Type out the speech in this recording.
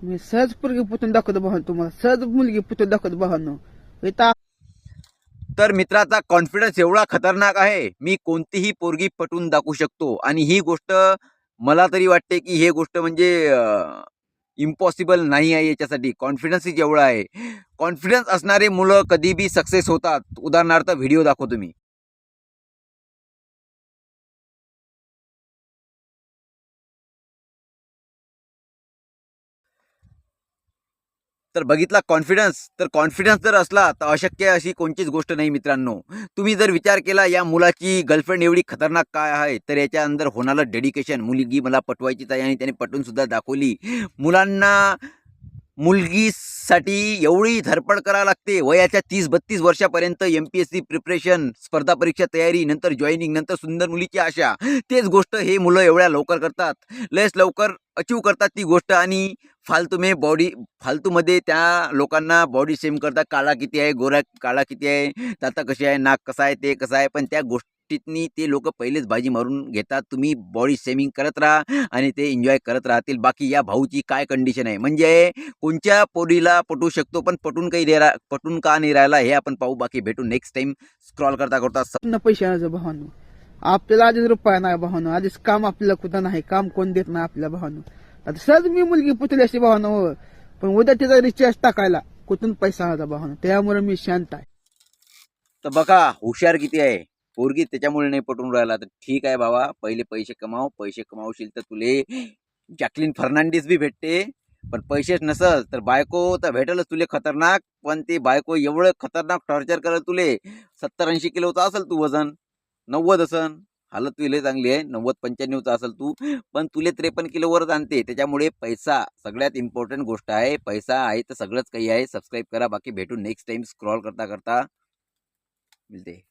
मी सहज पोरगी पुतून दाखवतो भावानो, तुम्हाला सहज मुलगी पुतून दाखवतो भावानो. इथं तर मित्राचा कॉन्फिडन्स एवढा खतरनाक आहे, मी कोणतीही पोरगी पटवून दाखवू शकतो. आणि ही गोष्ट मला तरी वाटते की हे गोष्ट म्हणजे इम्पॉसिबल नाही आहे याच्यासाठी. कॉन्फिडन्सच एवढा आहे. कॉन्फिडन्स असणारे मुलं कधी बी सक्सेस होतात. उदाहरणार्थ व्हिडिओ दाखवतो मी. तर बघितला कॉन्फिडन्स. तर कॉन्फिडन्स जर असला तर अशक्य अशी कोणतीच गोष्ट नाही मित्रांनो. तुम्ही जर विचार केला या मुलाची गर्लफ्रेंड एवढी खतरनाक काय आहे, तर याच्या अंदर होणारं डेडिकेशन. मुलगी मला पटवायचीच आहे आणि त्याने पटवून सुद्धा दाखवली. मुलांना मुलगीसाठी एवढी धडपड करावी लागते. वयाच्या 30-32 वर्षापर्यंत MPSC प्रिपरेशन, स्पर्धा परीक्षा तयारी, नंतर जॉईनिंग, नंतर सुंदर मुलीची आशा. तेच गोष्ट हे मुलं एवढ्या लवकर करतात. लयच लवकर अचीव्ह करतात ती गोष्ट. आणि फालतूमध्ये त्या लोकांना बॉडी शेम करतात. काळा किती आहे, गोरा काळा किती आहे, दाता कशी आहे, नाक कसं आहे, ते कसं आहे. पण त्या गोष्टीतनी ते लोक पहिलेच बाजी मारून घेतात. तुम्ही बॉडी शेमिंग करत राहा आणि ते एन्जॉय करत राहतील. बाकी या भाऊची काय कंडिशन आहे, म्हणजे कोणत्या पोरीला पटवू शकतो पण पटून का नाही राहिला हे आपण पाहू. बाकी भेटू नेक्स्ट टाइम. स्क्रॉल करता करता न पैसे आज भावानो, आपल्याला आधीच रुपया नाही भावानो, आधीच काम आपल्याला कुठं नाही, काम कोण देत नाही आपल्या भावानो. आता सहज मी मुलगी पुतली अशी भावानो, पण उद्या तिचा रिचार्ज टाकायला कुठून पैसा आला भावानो, त्यामुळे मी शांत आहे. तर बघा हुशार किती आहे. पोरगी त्याच्यामुळे नाही पटून राहिला. तर ठीक आहे बाबा, पहिले पैसे कमाव. पैसे कमावशील तर तुले जॅकलिन फर्नांडिस बी भेटते. पण पैसेच नसल तर बायको तर भेटेलच तुले खतरनाक. पण ती बायको एवढं खतरनाक टॉर्चर करेल तुले. 70-80 किलोचा असेल तू वजन, 90 असन, हालत तुला चांगली आहे, 90-95चा असेल तू, पण तुले 53 किलोवरच आणते. त्याच्यामुळे पैसा सगळ्यात इम्पॉर्टंट गोष्ट आहे. पैसा आहे तर सगळंच काही आहे. सबस्क्राईब करा. बाकी भेटू नेक्स्ट टाइम. स्क्रॉल करता करता मिळते.